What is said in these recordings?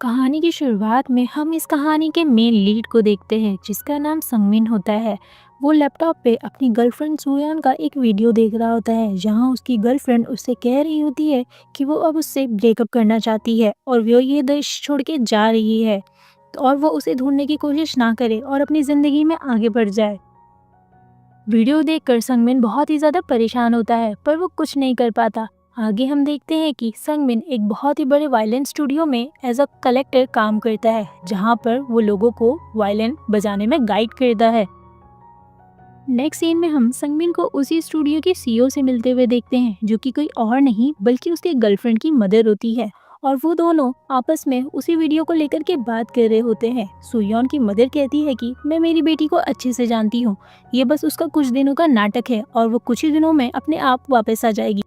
कहानी की शुरुआत में हम इस कहानी के मेन लीड को देखते हैं जिसका नाम संगमिन होता है। वो लैपटॉप पे अपनी गर्लफ्रेंड सुयान का एक वीडियो देख रहा होता है जहां उसकी गर्लफ्रेंड उससे कह रही होती है कि वो अब उससे ब्रेकअप करना चाहती है और वो ये देश छोड़ के जा रही है और वो उसे ढूंढने की कोशिश ना करे और अपनी ज़िंदगी में आगे बढ़ जाए। वीडियो देखकर संगमिन बहुत ही ज़्यादा परेशान होता है पर वो कुछ नहीं कर पाता। आगे हम देखते हैं कि संगमिन एक बहुत ही बड़े वायलिन स्टूडियो में एज अ कलेक्टर काम करता है जहाँ पर वो लोगों को वायलिन बजाने में गाइड करता है। नेक्स्ट सीन में हम संगमिन को उसी स्टूडियो के सीईओ से मिलते हुए देखते हैं जो कि कोई और नहीं बल्कि उसके गर्लफ्रेंड की मदर होती है और वो दोनों आपस में उसी वीडियो को लेकर के बात कर रहे होते हैं। सुयोन की मदर कहती है कि मैं मेरी बेटी को अच्छे से जानती हूँ, ये बस उसका कुछ दिनों का नाटक है और वो कुछ ही दिनों में अपने आप वापस आ जाएगी।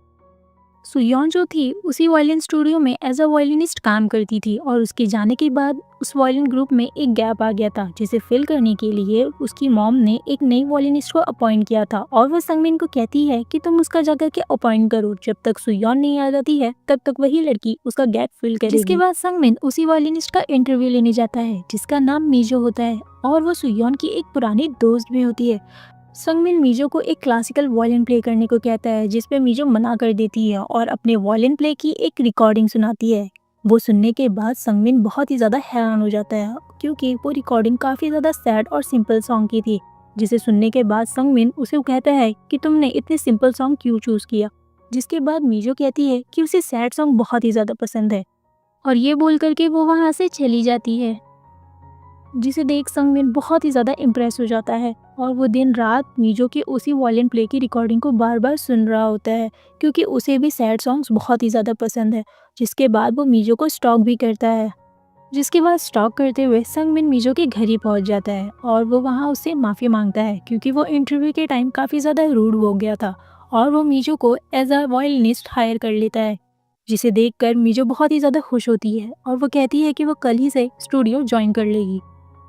सुयोन जो थी उसी वायलिन स्टूडियो में एज अ वायलिनिस्ट काम करती थी और उसके जाने के बाद उस वायलिन ग्रुप में एक गैप आ गया था जिसे फिल करने के लिए उसकी मॉम ने एक नई वायलिनिस्ट को अपॉइंट किया था और वो संगमिन को कहती है कि तुम उसका जाकर के अपॉइंट करो, जब तक सुयोन नहीं आ जाती है तब तक वही लड़की उसका गैप फिल करेगी। जिसके बाद संगमिन उसी वायलिनिस्ट का इंटरव्यू लेने जाता है जिसका नाम मीजो होता है और वो सुयोन की एक पुरानी दोस्त भी होती है। संगमिन मीजो को एक क्लासिकल वायलिन प्ले करने को कहता है जिस पे मीजो मना कर देती है और अपने वायलिन प्ले की एक रिकॉर्डिंग सुनाती है। वो सुनने के बाद संगमिन बहुत ही ज़्यादा हैरान हो जाता है क्योंकि वो रिकॉर्डिंग काफ़ी ज़्यादा सैड और सिंपल सॉन्ग की थी, जिसे सुनने के बाद संगमिन उसे कहता है कि तुमने इतने सिंपल सॉन्ग क्यों चूज़ किया। जिसके बाद मीजो कहती है कि उसे सैड सॉन्ग बहुत ही ज़्यादा पसंद है और ये बोल करके वो वहाँ से चली जाती है, जिसे देख संगमिन बहुत ही ज़्यादा इम्प्रेस हो जाता है और वो दिन रात मीजो के उसी वायलिन प्ले की रिकॉर्डिंग को बार बार सुन रहा होता है क्योंकि उसे भी सैड सॉन्ग्स बहुत ही ज़्यादा पसंद है। जिसके बाद वो मीजो को स्टॉक भी करता है। जिसके बाद स्टॉक करते हुए संगमिन मीजो के घर ही पहुंच जाता है और वो वहाँ उससे माफ़ी मांगता है क्योंकि वो इंटरव्यू के टाइम काफ़ी ज़्यादा रूड हो गया था और वो मीजो को एज अ वायलिनिस्ट हायर कर लेता है। जिसे देखकर मीजो बहुत ही ज़्यादा खुश होती है और वो कहती है कि वो कल ही से स्टूडियो ज्वाइन कर लेगी।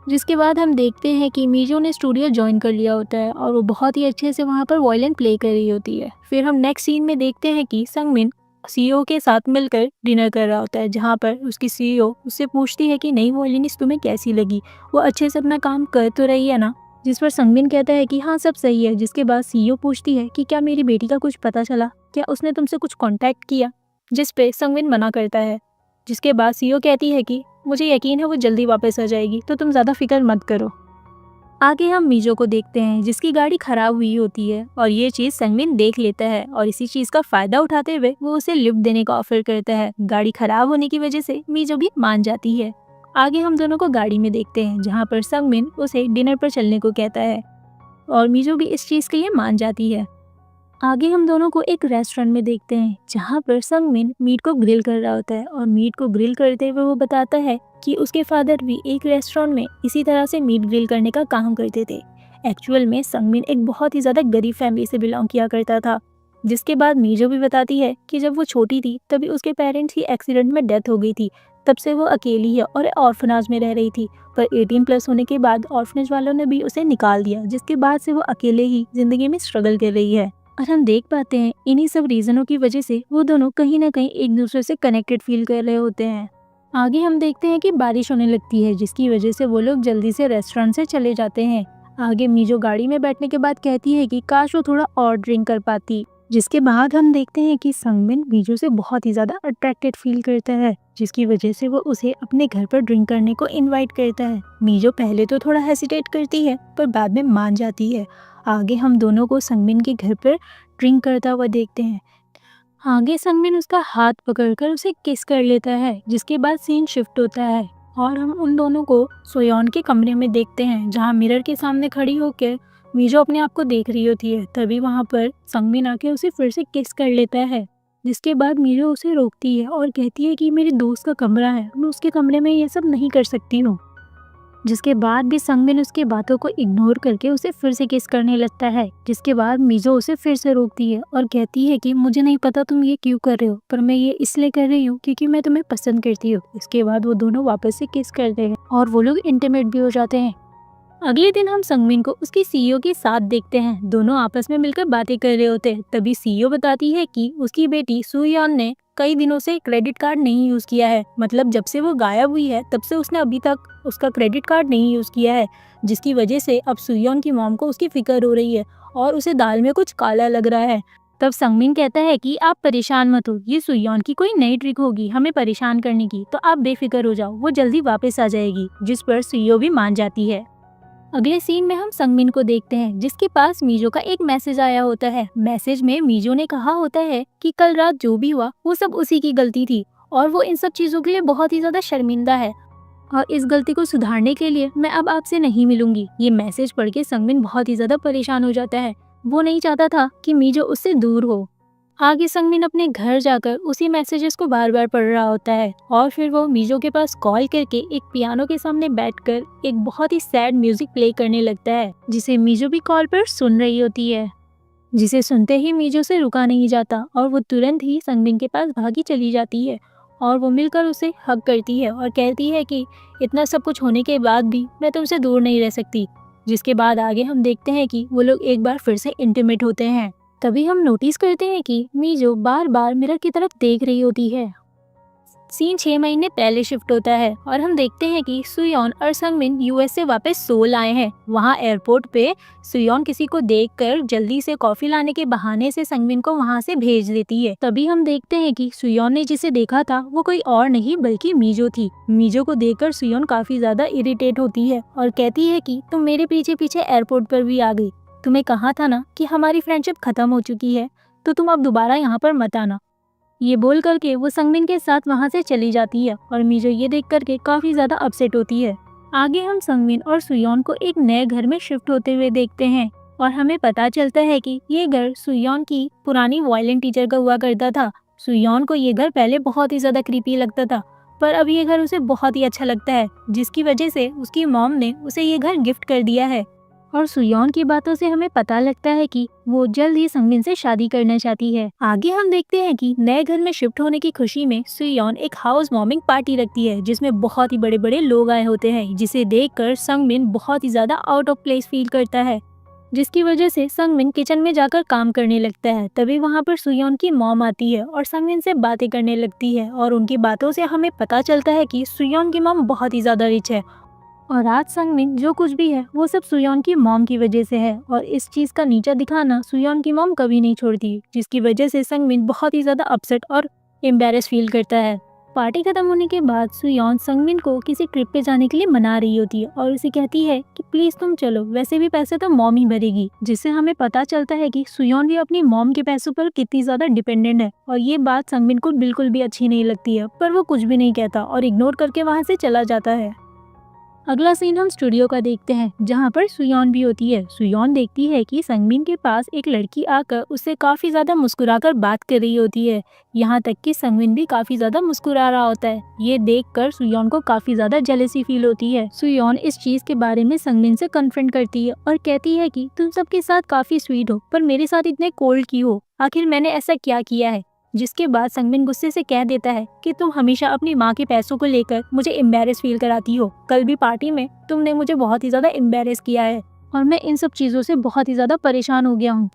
जिसके बाद हम देखते हैं कि मीजो ने स्टूडियो ज्वाइन कर लिया होता है और वो बहुत ही अच्छे से वहाँ पर वायलिन प्ले कर रही होती है। फिर हम नेक्स्ट सीन में देखते हैं कि संगमिन सीईओ के साथ मिलकर डिनर कर रहा होता है जहाँ पर उसकी सीईओ उससे पूछती है कि नई वायलिनिस्ट तुम्हें कैसी लगी, वो अच्छे से अपना काम कर तो रही है ना। जिस पर संगमिन कहता है कि हाँ सब सही है। जिसके बाद सीईओ पूछती है कि क्या मेरी बेटी का कुछ पता चला, क्या उसने तुमसे कुछ कॉन्टैक्ट किया, जिस पे संगमिन मना करता है। जिसके बाद सीईओ कहती है कि मुझे यकीन है वो जल्दी वापस आ जाएगी तो तुम ज़्यादा फिक्र मत करो। आगे हम मीजो को देखते हैं जिसकी गाड़ी खराब हुई होती है और ये चीज़ संगमिन देख लेता है और इसी चीज़ का फ़ायदा उठाते हुए वो उसे लिफ्ट देने का ऑफर करता है। गाड़ी खराब होने की वजह से मीजो भी मान जाती है। आगे हम दोनों को गाड़ी में देखते हैं जहाँ पर संगमिन उसे डिनर पर चलने को कहता है और मीजो भी इस चीज़ के लिए मान जाती है। आगे हम दोनों को एक रेस्टोरेंट में देखते हैं जहाँ पर संगमिन मीट को ग्रिल कर रहा होता है और मीट को ग्रिल करते हुए वो बताता है कि उसके फादर भी एक रेस्टोरेंट में इसी तरह से मीट ग्रिल करने का काम करते थे। एक्चुअल में संगमिन एक बहुत ही ज़्यादा गरीब फैमिली से बिलोंग किया करता था। जिसके बाद मीजो भी बताती है कि जब वो छोटी थी तभी उसके पेरेंट्स की एक्सीडेंट में डेथ हो गई थी, तब से वो अकेली है और ऑर्फनाज में रह रही थी। पर 18+ होने के बाद ऑर्फनेज वालों ने भी उसे निकाल दिया, जिसके बाद से वो अकेले ही ज़िंदगी में स्ट्रगल कर रही है। और हम देख पाते हैं इन्हीं सब रीजनों की वजह से वो दोनों कहीं ना कहीं एक दूसरे से कनेक्टेड फील कर रहे होते हैं। आगे हम देखते हैं कि बारिश होने लगती है जिसकी वजह से वो लोग जल्दी से रेस्टोरेंट से चले जाते हैं। आगे मीजो गाड़ी में बैठने के बाद कहती है कि काश वो थोड़ा और ड्रिंक कर पाती। जिसके बाद हम देखते हैं कि संगमिन मीजो से बहुत ही ज़्यादा अट्रैक्टेड फील करता है जिसकी वजह से वो उसे अपने घर पर ड्रिंक करने को इनवाइट करता है। मीजो पहले तो थोड़ा हेसिटेट करती है पर बाद में मान जाती है। आगे हम दोनों को संगमिन के घर पर ड्रिंक करता हुआ देखते हैं। आगे संगमिन उसका हाथ पकड़कर उसे किस कर लेता है जिसके बाद सीन शिफ्ट होता है और हम उन दोनों को सोयोन के कमरे में देखते हैं जहां मिरर के सामने खड़ी होकर मीजो अपने आप को देख रही होती है। तभी वहां पर संगमिन आके उसे फिर से किस कर लेता है। जिसके बाद मीजो उसे रोकती है और कहती है कि मेरे दोस्त का कमरा है, मैं उसके कमरे में ये सब नहीं कर सकती हूँ। जिसके बाद भी संगमिन उसकी बातों को इग्नोर करके उसे फिर से किस करने लगता है। जिसके बाद मीजो उसे फिर से रोकती है और कहती है कि मुझे नहीं पता तुम ये क्यों कर रहे हो, पर मैं ये इसलिए कर रही हूँ क्योंकि मैं तुम्हें पसंद करती हूँ। इसके बाद वो दोनों वापस से किस करते हैं और वो लोग इंटीमेट भी हो जाते हैं। अगले दिन हम संगमिन को उसकी सीईओ के साथ देखते हैं। दोनों आपस में मिलकर बातें कर रहे होते हैं। तभी सीईओ बताती है कि उसकी बेटी सुयान ने कई दिनों से क्रेडिट कार्ड नहीं यूज़ किया है। मतलब जब से वो गायब हुई है तब से उसने अभी तक उसका क्रेडिट कार्ड नहीं यूज़ किया है, जिसकी वजह से अब सुयोन की मॉम को उसकी फ़िक्र हो रही है और उसे दाल में कुछ काला लग रहा है। तब संगमिन कहता है कि आप परेशान मत हो, ये सुयोन की कोई नई ट्रिक होगी हमें परेशान करने की, तो आप बेफिक्र हो जाओ, वो जल्दी वापस आ जाएगी। जिस पर सुयो भी मान जाती है। अगले सीन में हम संगमिन को देखते हैं, जिसके पास मीजो का एक मैसेज आया होता है। मैसेज में मीजो ने कहा होता है कि कल रात जो भी हुआ वो सब उसी की गलती थी और वो इन सब चीज़ों के लिए बहुत ही ज़्यादा शर्मिंदा है और इस गलती को सुधारने के लिए मैं अब आपसे नहीं मिलूंगी। ये मैसेज पढ़ के संगमिन बहुत ही ज़्यादा परेशान हो जाता है। वो नहीं चाहता था कि मीजो उससे दूर हो। आगे संगमिन अपने घर जाकर उसी मैसेजेस को बार बार पढ़ रहा होता है और फिर वो मीजो के पास कॉल करके एक पियानो के सामने बैठकर एक बहुत ही सैड म्यूजिक प्ले करने लगता है, जिसे मीजो भी कॉल पर सुन रही होती है। जिसे सुनते ही मीजो से रुका नहीं जाता और वो तुरंत ही संगमिन के पास भागी चली जाती है और वो मिलकर उसे हग करती है और कहती है कि इतना सब कुछ होने के बाद भी मैं तुमसे दूर नहीं रह सकती। जिसके बाद आगे हम देखते हैं कि वो लोग एक बार फिर से इंटीमेट होते हैं। तभी हम नोटिस करते हैं कि मीजो बार बार मिरर की तरफ देख रही होती है। सीन 6 महीने पहले शिफ्ट होता है और हम देखते हैं कि सुयोन और संगमिन यूएस से वापस सोल आए हैं। वहाँ एयरपोर्ट पे सुयोन किसी को देखकर जल्दी से कॉफी लाने के बहाने से संगमिन को वहाँ से भेज देती है। तभी हम देखते हैं कि सुयोन ने जिसे देखा था वो कोई और नहीं बल्कि मीजो थी। मीजो को देखकर सुयोन काफी ज्यादा इरिटेट होती है और कहती है कि तुम मेरे पीछे पीछे एयरपोर्ट पर भी आ गई। तुम्हें कहा था ना कि हमारी फ्रेंडशिप खत्म हो चुकी है, तो तुम अब दोबारा यहाँ पर मत आना। ये बोल करके वो संगमिन के साथ वहाँ से चली जाती है और मीजो ये देख करके काफी ज्यादा अपसेट होती है। आगे हम संगमिन और सुयोन को एक नए घर में शिफ्ट होते हुए देखते हैं और हमें पता चलता है कि ये घर सुयोन की पुरानी वायलिन टीचर का हुआ करता था। सुयोन को ये घर पहले बहुत ही ज्यादा क्रीपी लगता था, पर अब ये घर उसे बहुत ही अच्छा लगता है, जिसकी वजह से उसकी मॉम ने उसे ये घर गिफ्ट कर दिया है। और सुयोन की बातों से हमें पता लगता है कि वो जल्द ही संगमिन से शादी करना चाहती है। आगे हम देखते हैं कि नए घर में शिफ्ट होने की खुशी में सुयोन एक हाउस वार्मिंग पार्टी रखती है, जिसमें बहुत ही बड़े बड़े लोग आए होते हैं, जिसे देखकर संगमिन बहुत ही ज्यादा आउट ऑफ प्लेस फील करता है, जिसकी वजह से संगमिन किचन में जाकर काम करने लगता है। तभी वहाँ पर सुयोन की मॉम आती है और संगमिन से बातें करने लगती है और उनकी बातों से हमें पता चलता है कि सुयोन की मॉम बहुत ही ज्यादा रिच है और आज संगमिन जो कुछ भी है वो सब सुयोन की मॉम की वजह से है और इस चीज का नीचा दिखाना सुयोन की मॉम कभी नहीं छोड़ती, जिसकी वजह से संगमिन बहुत ही ज्यादा अपसेट और एम्बेरस फील करता है। पार्टी खत्म होने के बाद सुयोन संगमिन को किसी ट्रिप पे जाने के लिए मना रही होती है और उसे कहती है कि प्लीज तुम चलो, वैसे भी पैसे तो मॉम ही भरेगी। जिससे हमें पता चलता है कि सुयोन भी अपनी मॉम के पैसों पर कितनी ज्यादा डिपेंडेंट है और ये बात संगमिन को बिल्कुल भी अच्छी नहीं लगती है, पर वो कुछ भी नहीं कहता और इग्नोर करके वहाँ से चला जाता है। अगला सीन हम स्टूडियो का देखते हैं, जहाँ पर सुयोन भी होती है। सुयोन देखती है कि संगमिन के पास एक लड़की आकर उससे काफी ज्यादा मुस्कुराकर बात कर रही होती है। यहाँ तक कि संगमिन भी काफी ज्यादा मुस्कुरा रहा होता है। ये देखकर सुयोन को काफी ज्यादा जेलसी फील होती है। सुयोन इस चीज के बारे में संगमिन से कन्फ्रंट करती है और कहती है कि तुम सबके साथ काफी स्वीट हो, पर मेरे साथ इतने कोल्ड क्यों हो? आखिर मैंने ऐसा क्या किया है? जिसके बाद संगमिन गुस्से से कह देता है कि तुम हमेशा अपनी माँ के पैसों को लेकर मुझे एम्बेरस फील कराती हो। कल भी पार्टी में तुमने मुझे बहुत ही ज्यादा एम्बेरस किया है और मैं इन सब चीजों से बहुत ही ज्यादा परेशान हो गया हूँ।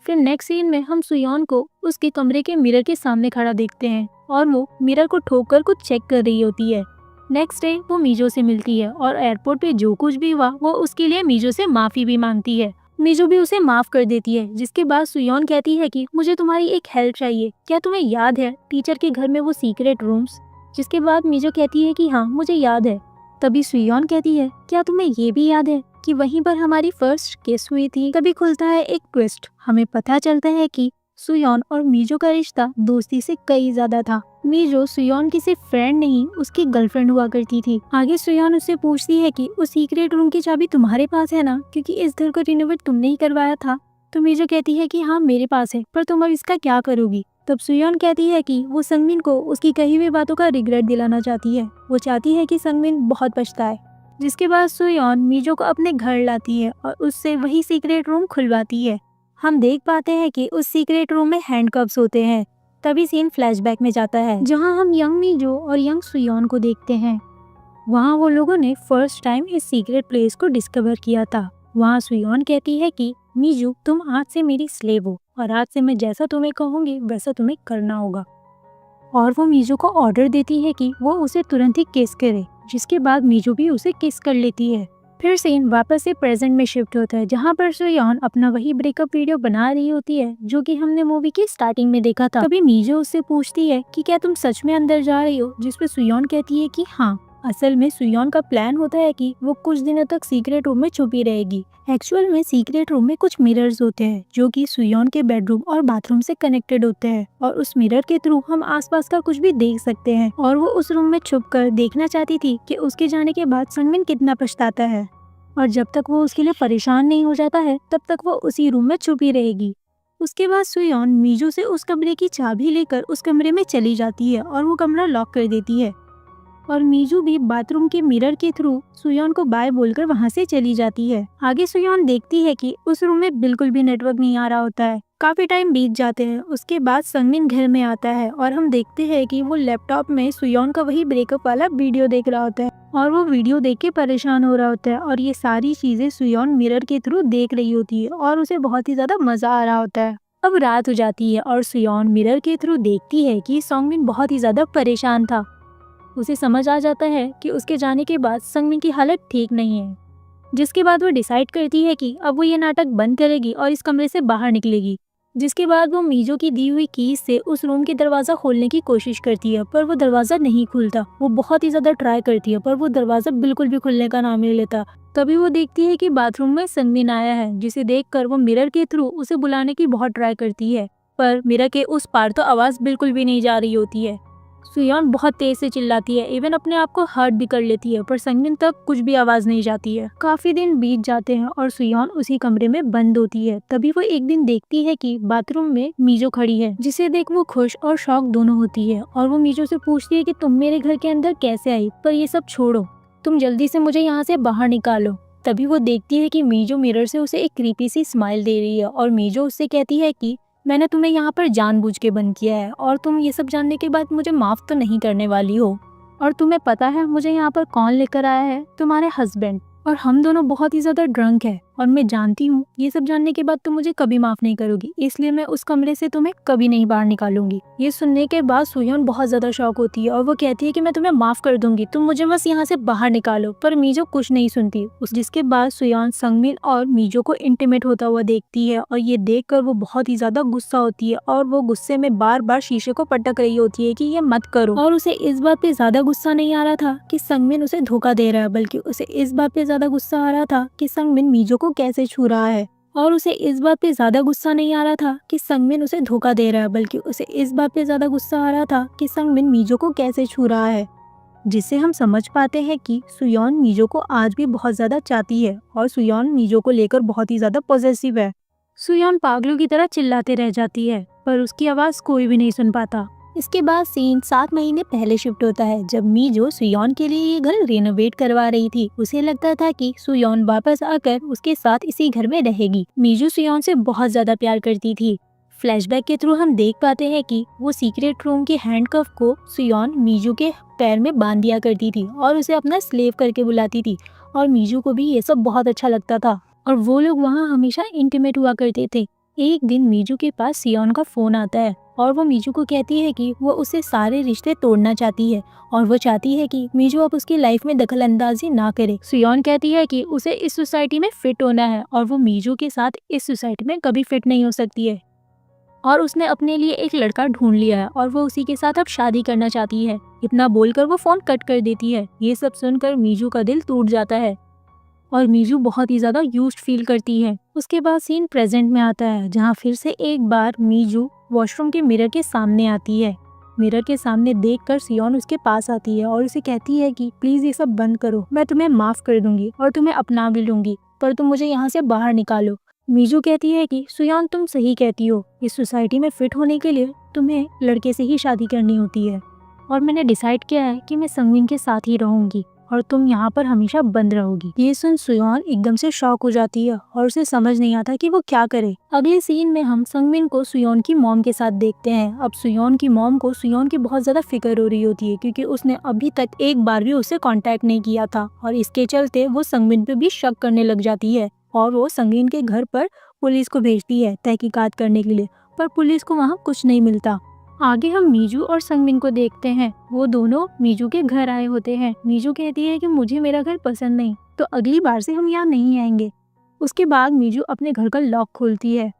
फिर नेक्स्ट सीन में हम सुयोन को उसके कमरे के मिरर के सामने खड़ा देखते हैं और वो मिरर को ठोक कर कुछ चेक कर रही होती है। नेक्स्ट डे वो मीजो से मिलती है और एयरपोर्ट पे जो कुछ भी हुआ वो उसके लिए मीजो से माफी भी मांगती है। मीजो भी उसे माफ कर देती है, जिसके बाद सुयोन कहती है कि मुझे तुम्हारी एक हेल्प चाहिए। क्या तुम्हें याद है टीचर के घर में वो सीक्रेट रूम्स? जिसके बाद मीजो कहती है कि हाँ मुझे याद है। तभी सुयोन कहती है क्या तुम्हें ये भी याद है कि वहीं पर हमारी फर्स्ट किस हुई थी? तभी खुलता है एक ट्विस्ट। हमें पता चलता है कि सुयोन और मीजो का रिश्ता दोस्ती से कई ज्यादा था। मीजो सुयोन की सिर्फ फ्रेंड नहीं उसकी गर्लफ्रेंड हुआ करती थी। आगे सुयोन उससे पूछती है कि उस सीक्रेट रूम की चाबी तुम्हारे पास है ना, क्योंकि इस घर को रिनोवेट तुमने ही करवाया था। तो मीजो कहती है कि हाँ मेरे पास है, पर तुम अब इसका क्या करोगी? तब सुयोन कहती है कि वो संगमिन को उसकी कही हुई बातों का रिग्रेट दिलाना चाहती है। वो चाहती है कि संगमिन बहुत पछताए। जिसके बाद सुयोन मीजो को अपने घर लाती है और उससे वही सीक्रेट रूम खुलवाती है। हम देख पाते हैं कि उस सीक्रेट रूम में हैंडकफ्स होते हैं। तभी सीन फ्लैशबैक में जाता है, जहां हम यंग मीजो और यंग सुयोन को देखते हैं। वहां वो लोगों ने फर्स्ट टाइम इस सीक्रेट प्लेस को डिस्कवर किया था। वहां सुयोन कहती है कि मीजू तुम आज से मेरी स्लेव हो और आज से मैं जैसा तुम्हें कहूंगी वैसा तुम्हें करना होगा। और वो मीजू को ऑर्डर देती है कि वो उसे तुरंत ही किस करे, जिसके बाद मीजू भी उसे किस कर लेती है। फिर सीन वापस से प्रेजेंट में शिफ्ट होता है, जहाँ पर सुयोन अपना वही ब्रेकअप वीडियो बना रही होती है जो कि हमने मूवी की स्टार्टिंग में देखा था। तभी मीजू उससे पूछती है कि क्या तुम सच में अंदर जा रही हो, जिस पे सुयोन कहती है कि हाँ। असल में सुयोन का प्लान होता है कि वो कुछ दिनों तक सीक्रेट रूम में छुपी रहेगी। एक्चुअल में सीक्रेट रूम में कुछ मिरर्स होते हैं जो कि सुयोन के बेडरूम और बाथरूम से कनेक्टेड होते हैं, और उस मिरर के थ्रू हम आसपास का कुछ भी देख सकते हैं। और वो उस रूम में छुपकर देखना चाहती थी कि उसके जाने के बाद संगमिन कितना पछताता है, और जब तक वो उसके लिए परेशान नहीं हो जाता है तब तक वो उसी रूम में छुपी रहेगी। उसके बाद सुयोन मीजू से उस कमरे की चाबी लेकर उस कमरे में चली जाती है और वो कमरा लॉक कर देती है, और मीजू भी बाथरूम के मिरर के थ्रू सुयोन को बाय बोलकर वहां से चली जाती है। आगे सुयोन देखती है कि उस रूम में बिल्कुल भी नेटवर्क नहीं आ रहा होता है। काफी टाइम बीत जाते हैं। उसके बाद संगमिन घर में आता है और हम देखते हैं कि वो लैपटॉप में सुयोन का वही ब्रेकअप वाला वीडियो देख रहा होता है, और वो वीडियो देख के परेशान हो रहा होता है, और ये सारी चीजें सुयोन मिरर के थ्रू देख रही होती है और उसे बहुत ही ज्यादा मजा आ रहा होता है। अब रात हो जाती है और सुयोन मिरर के थ्रू देखती है कि संगमिन बहुत ही ज्यादा परेशान था। उसे समझ आ जाता है कि उसके जाने के बाद संगमिन की हालत ठीक नहीं है, जिसके बाद वो डिसाइड करती है कि अब वो ये नाटक बंद करेगी और इस कमरे से बाहर निकलेगी। जिसके बाद वो मीजो की दी हुई कीज से उस रूम की दरवाजा खोलने की कोशिश करती है, पर वो दरवाजा नहीं खुलता। वो बहुत ही ज्यादा ट्राई करती है पर वो दरवाजा बिल्कुल भी खुलने का नाम नहीं लेता। तभी वो देखती है कि बाथरूम में संगमिन आया है, जिसे देखकर वो मिरर के थ्रू उसे बुलाने की बहुत ट्राई करती है, पर मिरर के उस पार तो आवाज बिल्कुल भी नहीं जा रही होती है। सुयोन बहुत तेज से चिल्लाती है, इवन अपने आप को हर्ट भी कर लेती है, पर संगमिन तक कुछ भी आवाज नहीं जाती है। काफी दिन बीत जाते हैं और सुयोन उसी कमरे में बंद होती है। तभी वो एक दिन देखती है कि बाथरूम में मीजो खड़ी है, जिसे देख वो खुश और शॉक दोनों होती है, और वो मीजो से पूछती है कि तुम मेरे घर के अंदर कैसे आई, पर ये सब छोड़ो, तुम जल्दी से मुझे यहाँ से बाहर निकालो। तभी वो देखती है कि मीजो मिरर से उसे एक क्रीपी सी स्माइल दे रही है, और मीजो उससे कहती है कि मैंने तुम्हें यहाँ पर जानबूझ के बंद किया है, और तुम ये सब जानने के बाद मुझे माफ तो नहीं करने वाली हो। और तुम्हें पता है मुझे यहाँ पर कौन लेकर आया है? तुम्हारे हस्बैंड। और हम दोनों बहुत ही ज्यादा ड्रंक है, और मैं जानती हूँ ये सब जानने के बाद तुम मुझे कभी माफ नहीं करोगी, इसलिए मैं उस कमरे से तुम्हें कभी नहीं बाहर निकालूंगी। ये सुनने के बाद सुयोन बहुत ज्यादा शॉक होती है और वो कहती है कि मैं तुम्हें माफ कर दूंगी, तुम मुझे बस यहाँ से बाहर निकालो। पर मीजो कुछ नहीं सुनती। जिसके बाद सुयोन संगमिन और मीजो को इंटीमेट होता हुआ देखती है, और ये देख कर वो बहुत ही ज्यादा गुस्सा होती है, और वो गुस्से में बार बार शीशे को पटक रही होती है कि ये मत करो। और उसे इस बात पे ज्यादा गुस्सा नहीं आ रहा था कि संगमिन उसे धोखा दे रहा है, बल्कि उसे इस बात पे ज्यादा गुस्सा आ रहा था कि संगमिन मीजो को कैसे छू रहा है। और उसे इस बात पे ज्यादा गुस्सा नहीं आ रहा था कि संगमिन उसे धोखा दे रहा है, बल्कि उसे इस बात पे ज्यादा गुस्सा आ रहा था कि संगमिन मीजो को कैसे छू रहा है। जिससे हम समझ पाते हैं कि सुयोन मीजो को आज भी बहुत ज्यादा चाहती है, और सुयोन मीजो को लेकर बहुत ही ज्यादा पॉसेसिव है। सुयोन पागलों की तरह चिल्लाते रह जाती है, पर उसकी आवाज कोई भी नहीं सुन पाता। इसके बाद सीन 7 महीने पहले शिफ्ट होता है, जब मीजो सुयोन के लिए ये घर रेनोवेट करवा रही थी। उसे लगता था कि सुयोन वापस आकर उसके साथ इसी घर में रहेगी। मीजो सुयोन से बहुत ज्यादा प्यार करती थी। फ्लैशबैक के थ्रू हम देख पाते हैं कि वो सीक्रेट रूम के हैंडकफ को सुयोन मीजू के पैर में बांध दिया करती थी और उसे अपना स्लेव करके बुलाती थी, और मीजू को भी ये सब बहुत अच्छा लगता था, और वो लोग वहाँ हमेशा इंटीमेट हुआ करते थे। एक दिन मीजू के पास सियोन का फोन आता है, और वो मीजू को कहती है कि वो उससे सारे रिश्ते तोड़ना चाहती है, और वो चाहती है कि मीजू अब उसकी लाइफ में दखल अंदाजी ना करे। सियोन कहती है कि उसे इस सोसाइटी में फिट होना है, और वो मीजू के साथ इस सोसाइटी में कभी फिट नहीं हो सकती है, और उसने अपने लिए एक लड़का ढूंढ लिया है और वो उसी के साथ अब शादी करना चाहती है। इतना बोलकर वो फोन कट कर देती है। ये सब सुनकर मीजू का दिल टूट जाता है, और मीजू बहुत ही ज्यादा यूज्ड फील करती है। उसके बाद सीन प्रेजेंट में आता है, जहाँ फिर से एक बार मीजू वॉशरूम के मिरर के सामने आती है। मिरर के सामने देखकर सियोन उसके पास आती है और उसे कहती है कि प्लीज ये सब बंद करो, मैं तुम्हें माफ कर दूंगी और तुम्हें अपना भी लूंगी, पर तुम मुझे यहाँ से बाहर निकालो। मीजू कहती है कि सुयोन तुम सही कहती हो, इस सोसाइटी में फिट होने के लिए तुम्हें लड़के से ही शादी करनी होती है, और मैंने डिसाइड किया है कि मैं संगमिन के साथ ही रहूंगी और तुम यहाँ पर हमेशा बंद रहोगी। ये सुन सुयोन एकदम से शॉक हो जाती है और उसे समझ नहीं आता कि वो क्या करे। अगले सीन में हम संगमिन को सुयोन की मॉम के साथ देखते हैं। अब सुयोन की मॉम को सुयोन की बहुत ज्यादा फिक्र हो रही होती है, क्योंकि उसने अभी तक एक बार भी उससे कांटेक्ट नहीं किया था, और इसके चलते वो संगमिन पे भी शक करने लग जाती है, और वो संगमिन के घर पर पुलिस को भेजती है तहकीकात करने के लिए, पर पुलिस को वहाँ कुछ नहीं मिलता। आगे हम मीजू और संगमिन को देखते हैं। वो दोनों मीजू के घर आए होते हैं। मीजू कहती है कि मुझे मेरा घर पसंद नहीं, तो अगली बार से हम यहाँ नहीं आएंगे। उसके बाद मीजू अपने घर का लॉक खोलती है।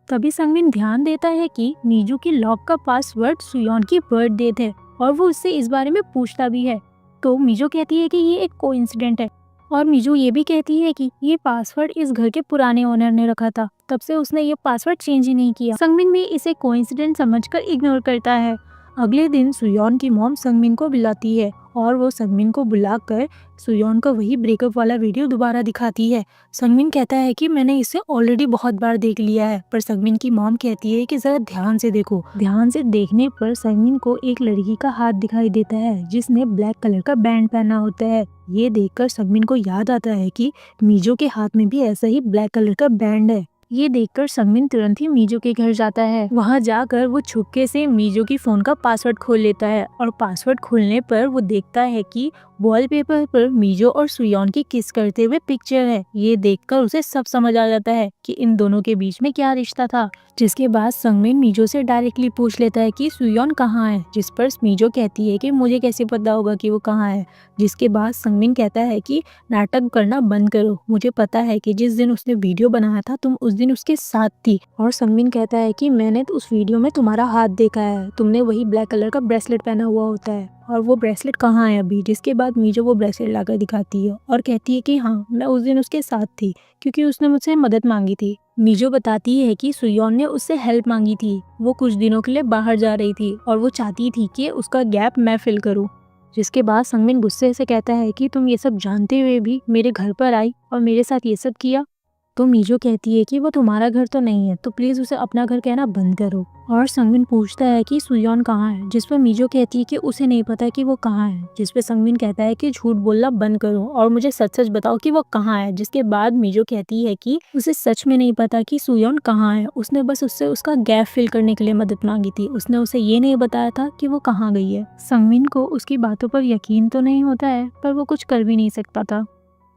तभी संगमिन ध्यान देता है कि मीजू की लॉक का पासवर्ड सुयोन की बर्थ डेट है और वो उससे इस बारे में पूछता भी है। तो मीजू कहती है कि ये एक कोइंसिडेंट है और मीजू ये भी कहती है कि ये पासवर्ड इस घर के पुराने ओनर ने रखा था, तब से उसने ये पासवर्ड चेंज ही नहीं किया। संगमिन भी इसे कोइंसिडेंट समझकर इग्नोर करता है। अगले दिन सुयोन की मॉम संगमिन को बुलाती है और वो संगमिन को बुलाकर सुयोन का वही ब्रेकअप वाला वीडियो दोबारा दिखाती है। संगमिन कहता है कि मैंने इसे ऑलरेडी बहुत बार देख लिया है, पर संगमिन की मॉम कहती है कि जरा ध्यान से देखो। ध्यान से देखने पर संगमिन को एक लड़की का हाथ दिखाई देता है जिसने ब्लैक कलर का बैंड पहना होता है। ये देखकर संगमिन को याद आता है कि मीजो के हाथ में भी ऐसा ही ब्लैक कलर का बैंड है। ये देखकर संगमिन तुरंत ही मीजो के घर जाता है। वहाँ जाकर वो छुपके से मीजो की फोन का पासवर्ड खोल लेता है और पासवर्ड खोलने पर वो देखता है कि वॉलपेपर पर मीजो और सुयोन की किस करते हुए पिक्चर है। ये देखकर उसे सब समझ आ जाता है कि इन दोनों के बीच में क्या रिश्ता था। जिसके बाद संगमिन मीजो से डायरेक्टली पूछ लेता है कि सुयोन कहाँ है, जिस पर मीजो कहती है कि मुझे कैसे पता होगा कि वो कहाँ है। जिसके बाद संगमिन कहता है कि नाटक करना बंद करो, मुझे पता है कि जिस दिन उसने वीडियो बनाया था तुम उस दिन उसके साथ थी। और संगमिन कहता है कि मैंने तो उस वीडियो में तुम्हारा हाथ देखा है, तुमने वही ब्लैक कलर का ब्रेसलेट पहना हुआ होता है, और वो ब्रेसलेट कहाँ है अभी। जिसके बाद मीजो वो ब्रेसलेट लाकर दिखाती है और कहती है कि हाँ, मैं उस दिन उसके साथ थी क्योंकि उसने मुझसे मदद मांगी थी। मीजो बताती है कि सुयोन ने उससे हेल्प मांगी थी, वो कुछ दिनों के लिए बाहर जा रही थी और वो चाहती थी कि उसका गैप मैं फिल करूँ। जिसके बाद संगमिन गुस्से से कहता है कि तुम ये सब जानते हुए भी मेरे घर पर आई और मेरे साथ ये सब किया। तो मीजो कहती है कि वो तुम्हारा घर तो नहीं है, तो प्लीज उसे अपना घर कहना बंद करो। और संगमिन पूछता है कि सुयोन कहाँ है, जिस पर मीजो कहती है कि उसे नहीं पता कि वो कहाँ है। जिस पे संगमिन कहता है कि झूठ बोलना बंद करो और मुझे सच सच बताओ कि वो कहाँ है। जिसके बाद मीजो कहती है कि उसे सच में नहीं पता कि सुयोन कहाँ है, उसने बस उससे उसका गैप फिल करने के लिए मदद मांगी थी, उसने उसे ये नहीं बताया था कि वो कहाँ गई है। संगमिन को उसकी बातों पर यकीन तो नहीं होता है, पर वो कुछ कर भी नहीं सकता था।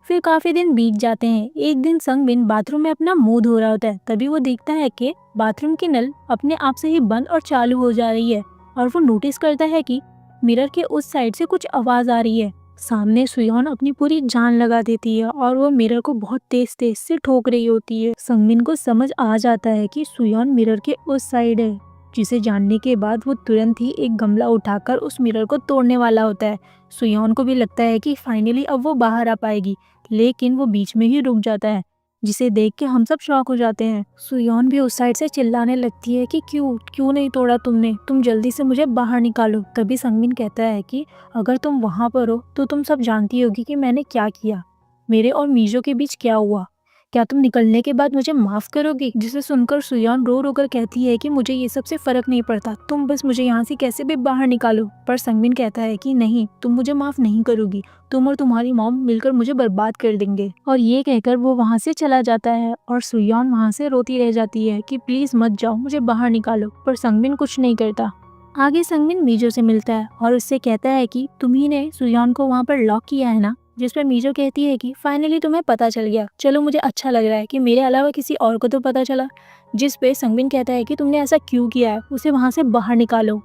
फिर काफी दिन बीत जाते हैं। एक दिन संगमिन बाथरूम में अपना मुंह धो रहा होता है, तभी वो देखता है कि बाथरूम की नल अपने आप से ही बंद और चालू हो जा रही है और वो नोटिस करता है कि मिरर के उस साइड से कुछ आवाज आ रही है। सामने सुयोन अपनी पूरी जान लगा देती है और वो मिरर को बहुत तेज तेज से ठोक रही होती है। संगमिन को समझ आ जाता है कि सुयोन मिरर के उस साइड है, जिसे जानने के बाद वो तुरंत ही एक गमला उठाकर उस मिरर को तोड़ने वाला होता है। सुयोन को भी लगता है कि फाइनली अब वो बाहर आ पाएगी, लेकिन वो बीच में ही रुक जाता है, जिसे देख के हम सब शॉक हो जाते हैं। सुयोन भी उस साइड से चिल्लाने लगती है कि क्यों क्यों नहीं तोड़ा तुमने, तुम जल्दी से मुझे बाहर निकालो। तभी संगमिन कहता है कि अगर तुम वहां पर हो तो तुम सब जानती होगी कि मैंने क्या किया, मेरे और मीजो के बीच क्या हुआ, क्या तुम निकलने के बाद मुझे माफ करोगी। जिसे सुनकर सुयोन रो रो कर कहती है कि मुझे ये सब से फर्क नहीं पड़ता, तुम बस मुझे यहाँ से कैसे भी बाहर निकालो। पर संगमिन कहता है कि नहीं, तुम मुझे माफ नहीं करोगी, तुम और तुम्हारी मॉम मिलकर मुझे बर्बाद कर देंगे। और ये कहकर वो वहाँ से चला जाता है और सुयोन वहाँ से रोती रह जाती है कि प्लीज मत जाओ, मुझे बाहर निकालो। पर संगमिन कुछ नहीं करता। आगे संगमिन मीजो से मिलता है और उससे कहता है कि तुम्ही ने सुयोन को वहाँ पर लॉक किया है ना। जिस पर मीजो कहती है कि फाइनली तुम्हें पता चल गया, चलो मुझे अच्छा लग रहा है कि मेरे अलावा किसी और को तो पता चला। जिस पे संगमिन कहता है कि तुमने ऐसा क्यों किया है, उसे वहाँ से बाहर निकालो।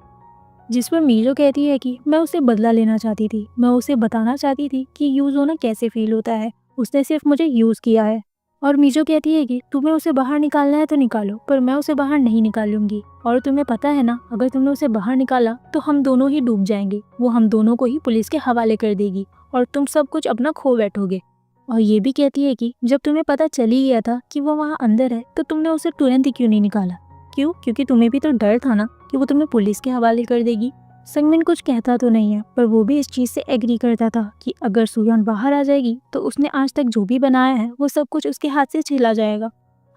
जिस पर मीजो कहती है कि मैं उसे बदला लेना चाहती थी, मैं उसे बताना चाहती थी कि यूज होना कैसे फील होता है, उसने सिर्फ मुझे यूज किया है। और मीजो कहती है कि तुम्हें उसे बाहर निकालना है तो निकालो, पर मैं उसे बाहर नहीं निकालूंगी। और तुम्हें पता है ना, अगर तुमने उसे बाहर निकाला तो हम दोनों ही डूब जाएंगे, वो हम दोनों को ही पुलिस के हवाले कर देगी और तुम सब कुछ अपना खो बैठोगे। और ये भी कहती है कि जब तुम्हें पता चल ही गया था कि वो वहाँ अंदर है, तो तुमने उसे तुरंत ही क्यों नहीं निकाला। क्यों? क्योंकि तुम्हें भी तो डर था ना कि वो तुम्हें पुलिस के हवाले कर देगी। संगमिन कुछ कहता तो नहीं है, पर वो भी इस चीज से एग्री करता था कि अगर सुयोन बाहर आ जाएगी तो उसने आज तक जो भी बनाया है वो सब कुछ उसके हाथ से चला जाएगा।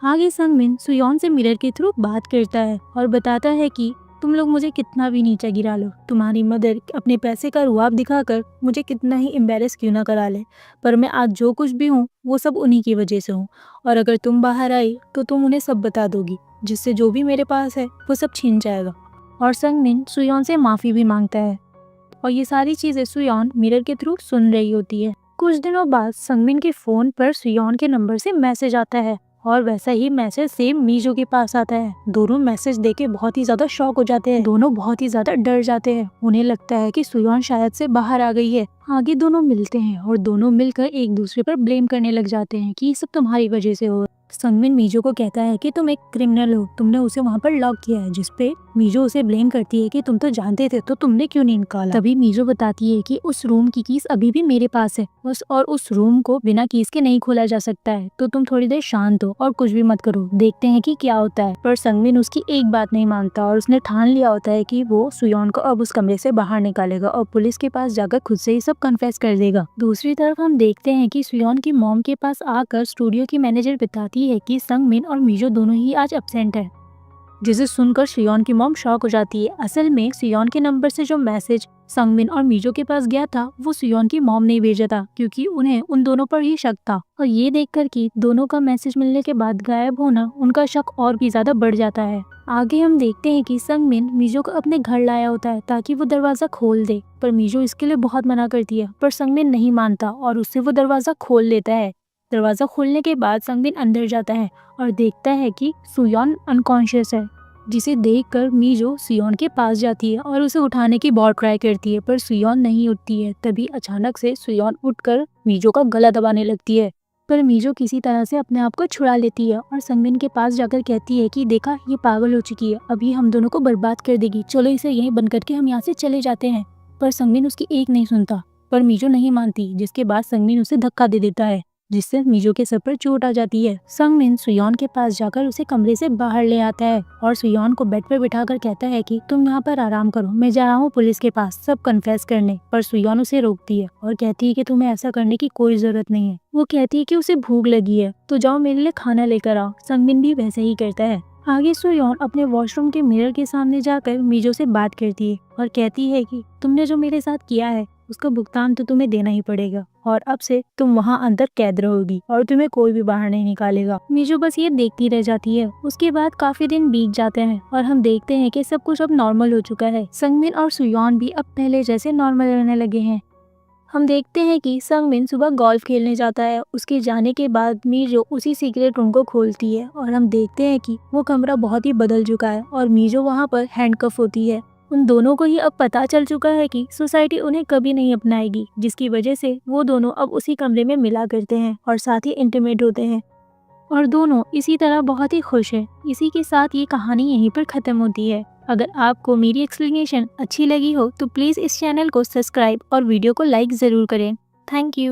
आगे संगमिन सुयोन से मिरर के थ्रू बात करता है और बताता है कि तुम लोग मुझे कितना भी नीचा गिरा लो, तुम्हारी मदर अपने पैसे का रुआब दिखाकर मुझे कितना ही एम्बेरस क्यों ना करा ले, पर मैं आज जो कुछ भी हूँ वो सब उन्हीं की वजह से हूँ। और अगर तुम बाहर आई तो तुम उन्हें सब बता दोगी, जिससे जो भी मेरे पास है वो सब छीन जाएगा। और संगमिन सुयोन से माफी भी मांगता है और ये सारी चीजें सुयोन मिरर के थ्रू सुन रही होती है। कुछ दिनों बाद संगमिन के फोन पर सुयोन के नंबर से मैसेज आता है और वैसा ही मैसेज सेम मीजो के पास आता है। दोनों मैसेज देके बहुत ही ज्यादा शॉक हो जाते हैं। दोनों बहुत ही ज्यादा डर जाते हैं। उन्हें लगता है कि सुयोन शायद से बाहर आ गई है। आगे दोनों मिलते हैं और दोनों मिलकर एक दूसरे पर ब्लेम करने लग जाते हैं कि ये सब तुम्हारी वजह से हो। संगमिन मीजो को कहता है कि तुम एक क्रिमिनल हो, तुमने उसे वहाँ पर लॉक किया है, जिसपे मीजो उसे ब्लेम करती है कि तुम तो जानते थे तो तुमने क्यों नहीं निकाला। तभी मीजो बताती है कि उस रूम की कीज अभी भी मेरे पास है और उस रूम को बिना कीज के नहीं खोला जा सकता है, तो तुम थोड़ी देर शांत हो और कुछ भी मत करो, देखते हैं कि क्या होता है। पर संगमिन उसकी एक बात नहीं मानता और उसने ठान लिया होता है कि वो सुयोन को अब उस कमरे से बाहर निकालेगा और पुलिस के पास जाकर खुद से ही सब कन्फेस कर देगा। दूसरी तरफ हम देखते हैं कि सुयोन की मॉम के पास आकर स्टूडियो की मैनेजर बताती है कि संगमिन और मीजो दोनों ही आज एब्सेंट है, जिसे सुनकर सुयोन की मॉम शॉक हो जाती है। असल में सुयोन के नंबर से जो मैसेज संगमिन और मीजो के पास गया था वो सुयोन की मॉम ने भेजा था, क्योंकि उन्हें उन दोनों पर ही शक था। और ये देखकर कि दोनों का मैसेज मिलने के बाद गायब होना, उनका शक और भी ज्यादा बढ़ जाता है। आगे हम देखते हैं कि संगमिन मीजो को अपने घर लाया होता है ताकि वो दरवाजा खोल दे, पर मीजो इसके लिए बहुत मना करती है, पर संगमिन नहीं मानता और उससे वो दरवाजा खोल लेता है। दरवाजा खोलने के बाद संगमिन अंदर जाता है और देखता है कि सुयोन अनकॉन्शियस है, जिसे देखकर मीजो सुयोन के पास जाती है और उसे उठाने की बहुत ट्राई करती है, पर सुयोन नहीं उठती है। तभी अचानक से सुयोन उठकर मीजो का गला दबाने लगती है, पर मीजो किसी तरह से अपने आप को छुड़ा लेती है और संगमिन के पास जाकर कहती है कि देखा, ये पागल हो चुकी है, अभी हम दोनों को बर्बाद कर देगी, चलो इसे यहीं बंद करके हम यहाँ से चले जाते हैं। पर संगमिन उसकी एक नहीं सुनता, पर मीजो नहीं मानती, जिसके बाद संगमिन उसे धक्का दे देता है, जिससे मीजो के सर पर चोट आ जाती है। संगमिन सुयोन के पास जाकर उसे कमरे से बाहर ले आता है और सुयोन को बेड पर बिठाकर कहता है कि तुम यहाँ पर आराम करो, मैं जा रहा हूँ पुलिस के पास सब कन्फेस करने। पर सुयोन उसे रोकती है और कहती है कि तुम्हें ऐसा करने की कोई जरूरत नहीं है। वो कहती है कि उसे भूख लगी है, तो जाओ मेरे लिए खाना लेकर आओ। संगमिन भी वैसे ही करता है। आगे सुयोन अपने वॉशरूम के मिरर के सामने जाकर मीजो से बात करती है और कहती है कि तुमने जो मेरे साथ किया है उसका भुगतान तो तुम्हें देना ही पड़ेगा, और अब से तुम वहाँ अंदर कैद रहोगी और तुम्हें कोई भी बाहर नहीं निकालेगा। मीजो बस ये देखती रह जाती है। उसके बाद काफी दिन बीत जाते हैं और हम देखते हैं कि सब कुछ अब नॉर्मल हो चुका है। संगमिन और सुयोन भी अब पहले जैसे नॉर्मल रहने लगे हैं। हम देखते हैं कि संगमिन सुबह गोल्फ खेलने जाता है। उसके जाने के बाद मीजो उसी सीक्रेट रूम को खोलती है और हम देखते हैं कि वो कमरा बहुत ही बदल चुका है और मीजो वहाँ पर हैंडकफ होती है। उन दोनों को ही अब पता चल चुका है कि सोसाइटी उन्हें कभी नहीं अपनाएगी, जिसकी वजह से वो दोनों अब उसी कमरे में मिला करते हैं और साथ ही इंटीमेट होते हैं और दोनों इसी तरह बहुत ही खुश हैं। इसी के साथ ये कहानी यहीं पर खत्म होती है। अगर आपको मेरी एक्सप्लेनेशन अच्छी लगी हो तो प्लीज़ इस चैनल को सब्सक्राइब और वीडियो को लाइक ज़रूर करें। Thank you.